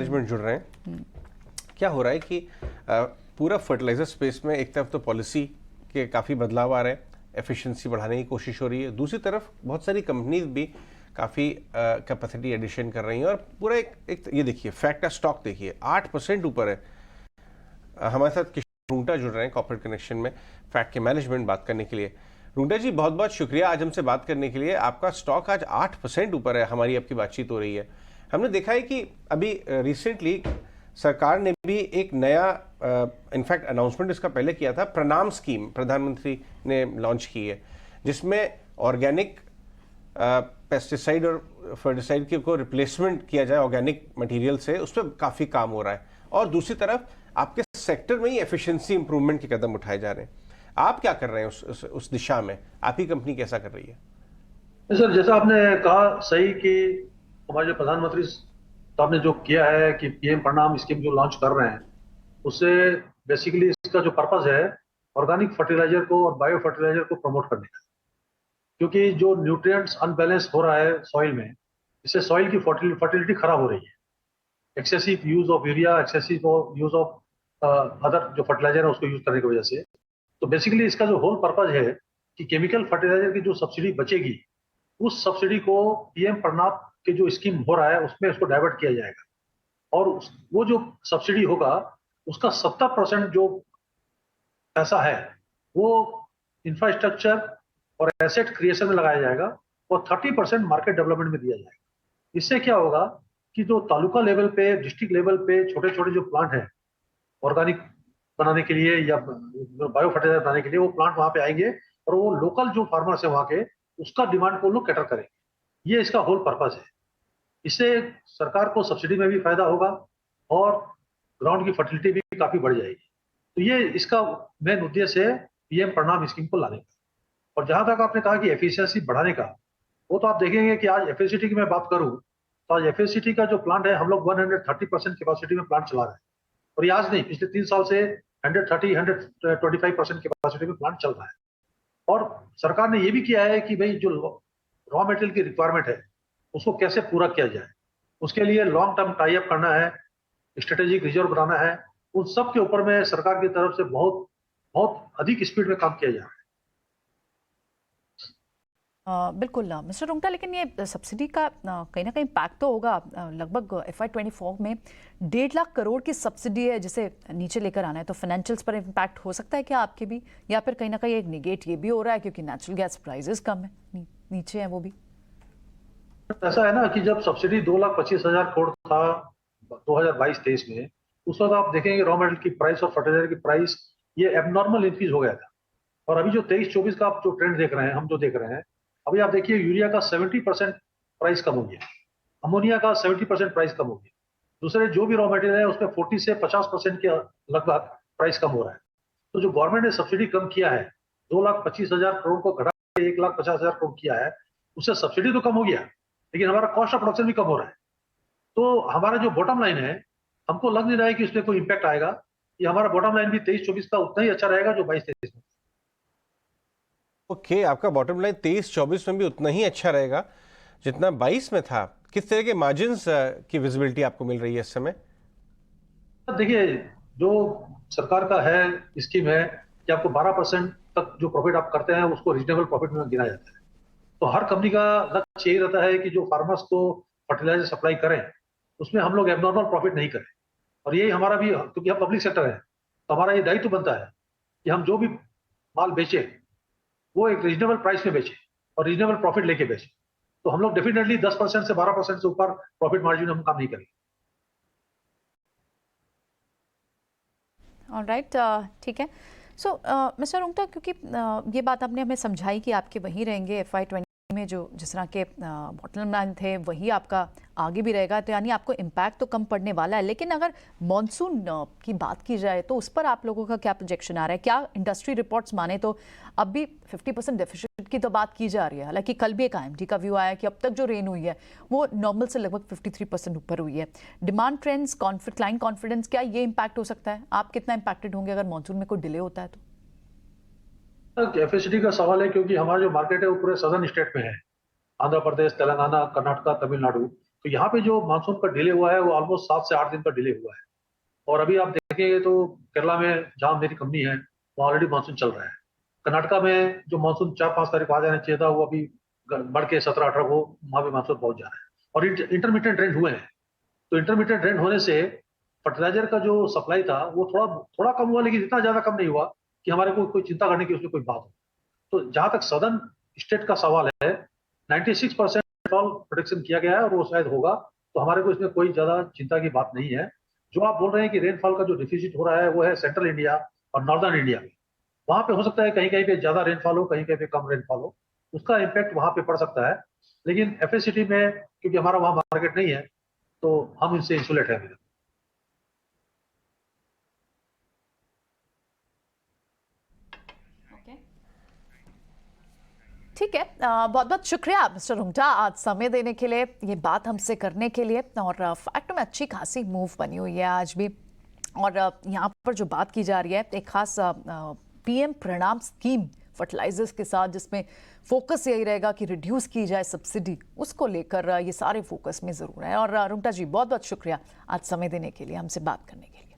Management जुड़ रहे हैं। क्या हो रहा है कि पूरा फर्टिलाइजर स्पेस में एक तरफ तो पॉलिसी के काफ़ी बदलाव आ रहे हैं, एफिशिएंसी बढ़ाने की कोशिश हो रही है, दूसरी तरफ बहुत सारी कंपनीज भी काफ़ी कैपेसिटी एडिशन कर रही हैं और पूरा एक ये देखिए फैक्ट का स्टॉक देखिए 8% ऊपर है। हमारे साथ किशोर रूंगटा जुड़ रहे हैं कॉर्पोरेट कनेक्शन में फैक्ट के मैनेजमेंट बात करने के लिए। रूंगटा जी बहुत बहुत शुक्रिया आज हमसे बात करने के लिए। आपका स्टॉक आज 8% ऊपर है, हमारी आपकी बातचीत हो रही है। हमने देखा है कि अभी रिसेंटली सरकार ने भी एक नया इनफैक्ट अनाउंसमेंट इसका पहले किया था, प्रणाम स्कीम प्रधानमंत्री ने लॉन्च की है, जिसमें ऑर्गेनिक पेस्टिसाइड और फर्टिसाइड के को रिप्लेसमेंट किया जाए ऑर्गेनिक मटेरियल से, उस पर काफ़ी काम हो रहा है। और दूसरी तरफ आपके सेक्टर में ही एफिशिएंसी इंप्रूवमेंट के कदम उठाए जा रहे हैं। आप क्या कर रहे हैं उस दिशा में? आपकी कंपनी कैसा कर रही है? सर, जैसा आपने कहा सही कि हमारे जो प्रधानमंत्री साहब ने जो किया है कि पीएम प्रणाम स्कीम जो लॉन्च कर रहे हैं, उससे बेसिकली इसका जो पर्पस है ऑर्गेनिक फर्टिलाइजर को और बायो फर्टिलाइजर को प्रमोट करने का। क्योंकि जो न्यूट्रिएंट्स अनबैलेंस हो रहा है सॉइल में, इससे सॉइल की फर्टिलिटी खराब हो रही है। Excessive use of urea, excessive use of other जो फर्टिलाइजर है उसको यूज करने की वजह से। तो बेसिकली इसका जो होल पर्पज है कि केमिकल फर्टिलाइजर की जो सब्सिडी बचेगी, उस सब्सिडी को पीएम प्रणाम के जो स्कीम हो रहा है उसमें इसको डाइवर्ट किया जाएगा। और वो जो सब्सिडी होगा उसका 70% जो पैसा है वो इंफ्रास्ट्रक्चर और एसेट क्रिएशन में लगाया जाएगा और 30% मार्केट डेवलपमेंट में दिया जाएगा। इससे क्या होगा कि जो तालुका लेवल पे, डिस्ट्रिक्ट लेवल पे छोटे छोटे जो प्लांट है ऑर्गेनिक बनाने के लिए या बायो फर्टिलाइजर बनाने के लिए, वो प्लांट वहां पे आएंगे और वो लोकल जो फार्मर्स है वहां के, उसका डिमांड को लोग कैटर करेंगे। ये इसका होल पर्पज है। इससे सरकार को सब्सिडी में भी फायदा होगा और ग्राउंड की फर्टिलिटी भी काफी बढ़ जाएगी। तो ये इसका मेन उद्देश्य है पीएम प्रणाम स्कीम को लाने का। और जहां तक आपने कहा कि एफिशिएंसी बढ़ाने का, वो तो आप देखेंगे कि आज एफएससीटी की मैं बात करूं तो आज एफएससीटी का जो प्लांट है, हम लोग 130% कैपेसिटी में प्लांट चला रहे हैं। और ये आज नहीं, पिछले 3 साल से 130 125% कैपेसिटी में प्लांट चल रहा है। और सरकार ने ये भी किया है कि भाई जो रॉ मटेरियल की रिक्वायरमेंट है उसको कैसे पूरा किया जाए, उसके लिए लॉन्ग टर्म टाई अप करना है, स्ट्रेटेजिक रिजर्व बनाना है। उन सब के ऊपर में सरकार की तरफ से बहुत बहुत अधिक स्पीड में काम किया जा रहा है। बिल्कुल मिस्टर रूंगटा, लेकिन ये सब्सिडी का कहीं ना कहीं इम्पैक्ट तो होगा। लगभग FY24 में 1.5 लाख करोड़ की सब्सिडी है जिसे नीचे लेकर आना है, तो फाइनेंशियल्स पर इम्पैक्ट हो सकता है क्या आपके भी, या फिर कहीं ना कहीं एक निगेट ये भी हो रहा है क्योंकि नेचुरल गैस प्राइसेस कम है, नीचे हैं वो भी? ऐसा है ना कि जब सब्सिडी 2,25,000 करोड़ था 2022-23 में, उस वक्त आप देखेंगे रॉ मटेरियल की प्राइस और फर्टिलाइजर की प्राइस ये एबनॉर्मल इंक्रीज हो गया था। और अभी जो 23-24 का आप जो ट्रेंड देख रहे हैं, हम जो देख रहे हैं, अभी आप देखिए यूरिया का 70% प्राइस कम हो गया, अमोनिया का 70% प्राइस कम हो गया, दूसरे जो भी रॉ मटेरियल है उसमें 40 से 50% के लगभग प्राइस कम हो रहा है। तो जो गवर्नमेंट ने सब्सिडी कम किया है, 2,25,000 करोड़ को घटा के 1,50,000 करोड़ किया है, उससे सब्सिडी तो कम हो गया लेकिन हमारा कॉस्ट ऑफ प्रोडक्शन भी कम हो रहा है। तो हमारा जो बॉटम लाइन है, हमको लग नहीं रहा है कि उसमें कोई इम्पैक्ट आएगा। ये हमारा बॉटम लाइन भी 23-24 का उतना ही अच्छा रहेगा जो 22-23 में। ओके, आपका बॉटम लाइन 23-24 में भी उतना ही अच्छा रहेगा जितना 22 में था। किस तरह के मार्जिन्स की विजिबिलिटी आपको मिल रही है इस समय? देखिए, जो सरकार का है स्कीम है कि आपको 12% तक जो प्रॉफिट आप करते हैं उसको रीजनेबल प्रॉफिट में गिना जाता है। तो हर कंपनी का लक्ष्य यही रहता है कि जो फार्मर्स को फर्टिलाइजर सप्लाई करें उसमें हम लोग एबनॉर्मल प्रॉफिट नहीं करें। और यही हमारा भी, क्योंकि हम पब्लिक सेक्टर है, तो हमारा ये दायित्व बनता है कि हम जो भी माल बेचे वो एक रीजनेबल प्राइस में बेचे और रीजनेबल प्रॉफिट लेके बेचे। तो हम लोग डेफिनेटली 10% से 12% से ऊपर प्रॉफिट मार्जिन में हम काम नहीं करेंगे। ऑलराइट, ठीक है। सो मिस्टर रूंगटा, क्योंकि ये बात आपने हमें समझाई कि आपके वहीं रहेंगे FY20 में, जो जिस तरह के बॉटम लाइन थे वही आपका आगे भी रहेगा, तो यानी आपको इम्पैक्ट तो कम पड़ने वाला है। लेकिन अगर मॉनसून की बात की जाए तो उस पर आप लोगों का क्या प्रोजेक्शन आ रहा है? क्या इंडस्ट्री रिपोर्ट्स माने तो अब भी 50% डेफिसिट की तो बात की जा रही है। हालांकि कल भी एक IMD का व्यू आया कि अब तक जो रेन हुई है वो नॉर्मल से लगभग 53% ऊपर हुई है। डिमांड ट्रेंड्स, क्लाइंट कॉन्फिडेंस, क्या ये इम्पैक्ट हो सकता है? आप कितना इम्पैक्टेड होंगे अगर मॉनसून में कोई डिले होता है तो? कैपेसिटी का सवाल है क्योंकि हमारा जो मार्केट है वो पूरे सदर्न स्टेट में है, आंध्र प्रदेश, तेलंगाना, कर्नाटका, तमिलनाडु। तो यहाँ पे जो मानसून का डिले हुआ है वो ऑलमोस्ट 7 से 8 दिन का डिले हुआ है। और अभी आप देखेंगे तो केरला में जहाँ मेरी कंपनी है वहाँ ऑलरेडी मानसून चल रहा है। कर्नाटका में जो मानसून 4-5 तारीख को आ जाना चाहिए था वो अभी बढ़ के 17-18 को वहाँ पे मानसून पहुंच जा रहा है। और इंटरमीडिएट रेन हुए हैं, तो इंटरमीडिएट रेन होने से फर्टिलाइजर का जो सप्लाई था वो थोड़ा कम हुआ, लेकिन इतना ज्यादा कम नहीं हुआ कि हमारे को कोई चिंता करने की उसमें कोई बात हो। तो जहां तक सदर्न स्टेट का सवाल है, 96% प्रोडिक्शन किया गया है और वो शायद होगा, तो हमारे को इसमें कोई ज्यादा चिंता की बात नहीं है। जो आप बोल रहे हैं कि रेनफॉल का जो डिफिसिट हो रहा है वो है सेंट्रल इंडिया और नॉर्दर्न इंडिया में। वहां पे हो सकता है कहीं कहीं पे ज्यादा रेनफॉल हो, कहीं कहीं पे कम रेनफॉल हो, उसका इम्पैक्ट वहां पे पड़ सकता है। लेकिन एफएसिटी में क्योंकि हमारा वहां मार्केट नहीं है तो हम इससे इंसुलेट है अभी। ठीक है, बहुत बहुत शुक्रिया मिस्टर रुंगटा आज समय देने के लिए, ये बात हमसे करने के लिए। और फैक्ट में अच्छी खासी मूव बनी हुई है आज भी। और यहाँ पर जो बात की जा रही है एक खास पीएम परिणाम स्कीम फर्टिलाइजर्स के साथ, जिसमें फोकस यही रहेगा कि रिड्यूस की जाए सब्सिडी, उसको लेकर ये सारे फोकस में ज़रूर है। और रुंगटा जी बहुत बहुत शुक्रिया आज समय देने के लिए, हमसे बात करने के लिए।